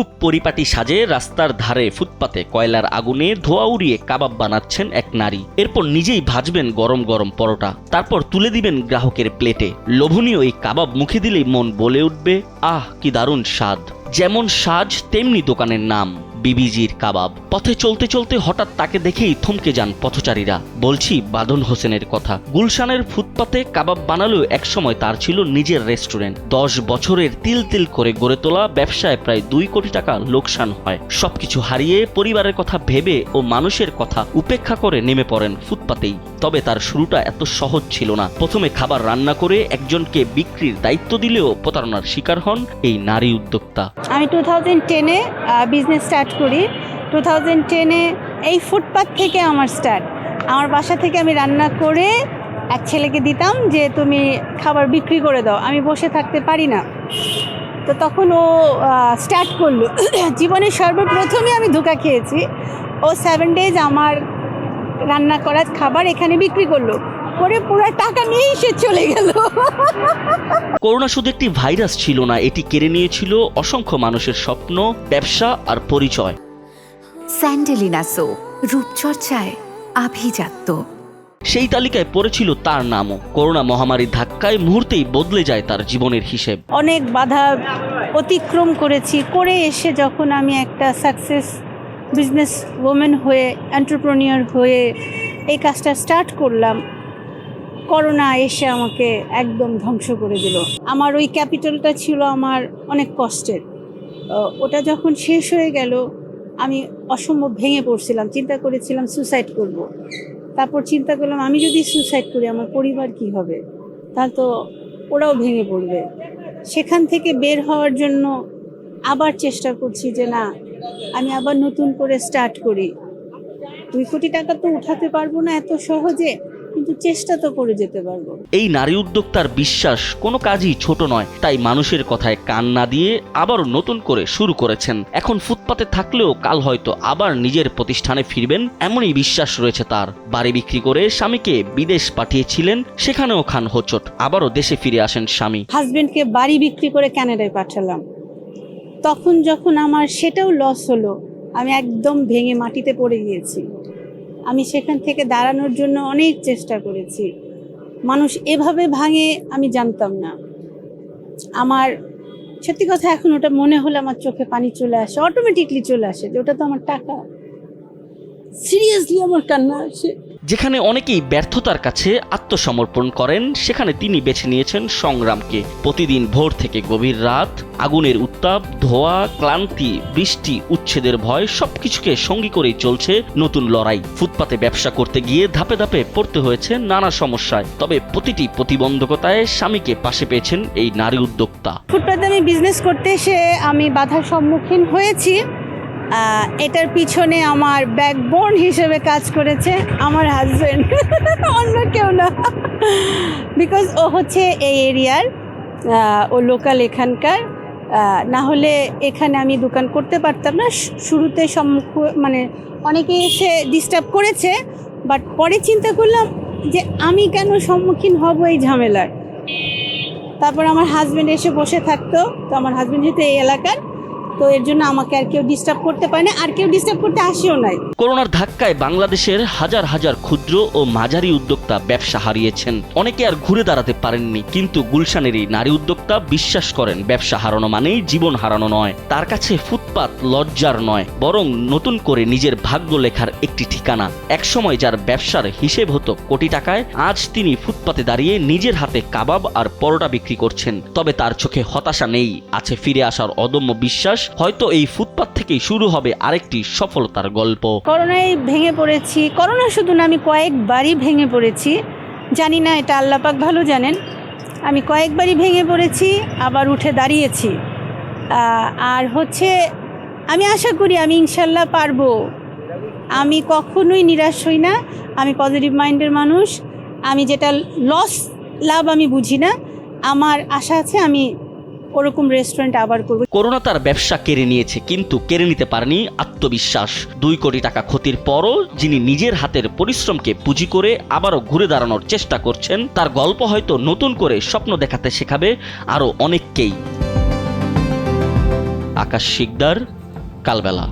খুব পরিপাটি সাজে রাস্তার ধারে ফুটপাতে কয়লার আগুনে ধোঁয়া উড়িয়ে কাবাব বানাচ্ছেন এক নারী। এরপর নিজেই ভাজবেন গরম গরম পরোটা, তারপর তুলে দিবেন গ্রাহকের প্লেটে। লোভনীয় এই কাবাব মুখে দিলেই মন বলে উঠবে, আহ কি দারুণ স্বাদ। যেমন সাজ তেমনি দোকানের নাম, বিবিজির কাবাব। পথে চলতে চলতে হঠাৎ তাকে দেখেই থমকে যান পথচারীরা। বলছি বাঁধন হোসেনের কথা। গুলশানের ফুটপাতে কাবাব বানালেও একসময় তার ছিল নিজের রেস্টুরেন্ট। 10 বছরের তিল তিল করে গড়ে তোলা ব্যবসায় প্রায় 2 কোটি টাকা লোকসান হয়। সবকিছু হারিয়ে পরিবারের কথা ভেবে ও মানুষের কথা উপেক্ষা করে নেমে পড়েন ফুটপাতেই। তবে তার শুরুটা এত সহজ ছিল না। প্রথমে খাবার রান্না করে একজনকে বিক্রির দায়িত্ব দিলেও প্রতারণার শিকার হন এই নারী উদ্যোক্তা। আমি 2010-এ বিজনেস স্টার্ট করি। 2010-এ এই ফুটপাত থেকে আমার স্টার্ট। আমার বাসা থেকে আমি রান্না করে এক ছেলেকে দিতাম যে তুমি খাবার বিক্রি করে দাও, আমি বসে থাকতে পারি না। তো তখন ও স্টার্ট করলো। জীবনের সর্বপ্রথমে আমি ধোঁকা খেয়েছি। ও 7 ডেজ আমার রান্না করা খাবার এখানে বিক্রি করলো, করে পুরো টাকা নিয়েই সে চলে গেল। করোনা শুধু একটি ভাইরাস ছিল না, এটি কেড়ে নিয়েছিল অসংখ্য মানুষের স্বপ্ন, ব্যবসা আর পরিচয়। স্যান্ডেলিনা সো, রূপচর্চায় আভিজাত্য। সেই তালিকায় পড়েছিল তার নামও। করোনা মহামারীর ধাক্কায় মুহূর্তেই বদলে যায় তার জীবনের হিসেব। অনেক বাধা অতিক্রম করেছি, করে এসে যখন আমি একটা সাকসেস বিজনেস ওমেন হয়ে, এন্টারপ্রেনিউর হয়ে এই কাজটা স্টার্ট করলাম, করোনা এসে আমাকে একদম ধ্বংস করে দিল। আমার ওই ক্যাপিটালটা ছিল আমার অনেক কষ্টের। ওটা যখন শেষ হয়ে গেল আমি অসম্ভব ভেঙে পড়ছিলাম, চিন্তা করেছিলাম সুসাইড করব। তারপর চিন্তা করলাম আমি যদি সুসাইড করি আমার পরিবার কি হবে, তাহলে তো ওরাও ভেঙে পড়বে। সেখান থেকে বের হওয়ার জন্য আবার চেষ্টা করছি যে না, আমি আবার নতুন করে স্টার্ট করি। 2 কোটি টাকা তো উঠাতে পারবো না এত সহজে, কিন্তু চেষ্টা তো করে যেতে পারবো। এই নারী উদ্যোক্তার বিশ্বাস কোনো কাজই ছোট নয়, তাই মানুষের কথায় কান না দিয়ে আবারও নতুন করে শুরু করেছেন। এখন ফুটপাতে থাকলেও কাল হয়তো আবার নিজের প্রতিষ্ঠানে ফিরবেন, এমনই বিশ্বাস রয়েছে তার। বাড়ি বিক্রি করে স্বামীকে বিদেশ পাঠিয়েছিলেন, সেখানেও খান হোঁচট। আবারও দেশে ফিরে আসেন স্বামী। হাজবেন্ডকে বাড়ি বিক্রি করে কানাডায় পাঠালাম। তখন যখন আমার সেটাও লস হলো, আমি একদম ভেঙে মাটিতে পড়ে গিয়েছি। আমি সেখান থেকে দাঁড়ানোর জন্য অনেক চেষ্টা করেছি। মানুষ এভাবে ভাঙে আমি জানতাম না। আমার সত্যি কথা এখন ওটা মনে হলে আমার চোখে পানি চলে আসে, অটোমেটিকলি চলে আসে যে ওটা তো আমার টাকা। সিরিয়াসলি আমার কান্না আসে। যেখানে অনেকেই ব্যর্থতার কাছে আত্মসমর্পণ করেন, সেখানে তিনি বেছে নিয়েছেন সংগ্রামকে। প্রতিদিন ভোর থেকে গভীর রাত, আগুনের উত্তাপ, ধোঁয়া, ক্লান্তি, বৃষ্টি, উচ্ছেদের ভয়, সবকিছুকে সঙ্গী করেই চলছে নতুন লড়াই। ফুটপাতে ব্যবসা করতে গিয়ে ধাপে ধাপে পড়তে হয়েছে নানা সমস্যায়, তবে প্রতিটি প্রতিবন্ধকতায় স্বামীকে পাশে পেয়েছেন এই নারী উদ্যোক্তা। ফুটপাতে আমি বিজনেস করতে এসে আমি বাধার সম্মুখীন হয়েছি। এটার পিছনে আমার ব্যাকবোন হিসেবে কাজ করেছে আমার হাজবেন্ড, অন্য কেউ না। বিকজ ও হচ্ছে এই এরিয়ার, ও লোকাল এখানকার। না হলে এখানে আমি দোকান করতে পারতাম না। শুরুতে মানে অনেকে এসে ডিস্টার্ব করেছে, বাট পরে চিন্তা করলাম যে আমি কেন সম্মুখীন হব এই ঝামেলার। তারপর আমার হাজবেন্ড এসে বসে থাকতো। তো আমার হাজবেন্ড যেহেতু এই এলাকার, তো এর জন্য আমাকে আর কেউ ডিস্টার্ব করতে পারে না, আর কেউ ডিস্টার্ব করতে আসেও নাই। করোনার ধাক্কায় বাংলাদেশের হাজার হাজার ক্ষুদ্র ও মাঝারি উদ্যোক্তা ব্যবসা হারিয়েছেন। অনেকে আর ঘুরে দাঁড়াতে পারেননি, কিন্তু গুলশানের এই নারী উদ্যোক্তা বিশ্বাস করেন ব্যবসা হারানো মানেই জীবন হারানো নয়। তার কাছে ফুটপাত লজ্জার নয়, বরং নতুন করে নিজের ভাগ্য লেখার একটি ঠিকানা। একসময় যার ব্যবসার হিসেব হতো কোটি টাকায়, আজ তিনি ফুটপাতে দাঁড়িয়ে নিজের হাতে কাবাব আর পরোটা বিক্রি করছেন। তবে তার চোখে হতাশা নেই, আছে ফিরে আসার অদম্য বিশ্বাস। হয়তো এই ফুটপাত থেকেই শুরু হবে আরেকটি সফলতার গল্প। করোনায় ভেঙে পড়েছি, করোনা শুধু না, আমি কয়েকবারই ভেঙে পড়েছি। জানি না, এটা আল্লাহ পাক ভালো জানেন। আমি কয়েকবারই ভেঙে পড়েছি, আবার উঠে দাঁড়িয়েছি। আর হচ্ছে আমি আশা করি আমি ইনশাল্লাহ পারবো। আমি কখনোই নিরাশ হই না, আমি পজিটিভ মাইন্ডের মানুষ। আমি যেটা লস লাভ আমি বুঝি না। আমার আশা আছে আমি ওরকম রেস্টুরেন্ট আবার করব। করোনা তার ব্যবসা কেড়ে নিয়েছে, কিন্তু কেড়ে নিতে পারেনি আত্মবিশ্বাস। 2 কোটি টাকা ক্ষতির পরও যিনি নিজের হাতের পরিশ্রমকে পুঁজি করে আবারও ঘুরে দাঁড়ানোর চেষ্টা করছেন, তার গল্প হয়তো নতুন করে স্বপ্ন দেখাতে শেখাবে আরও অনেককেই। আকাশ শিকদার, কালবেলা।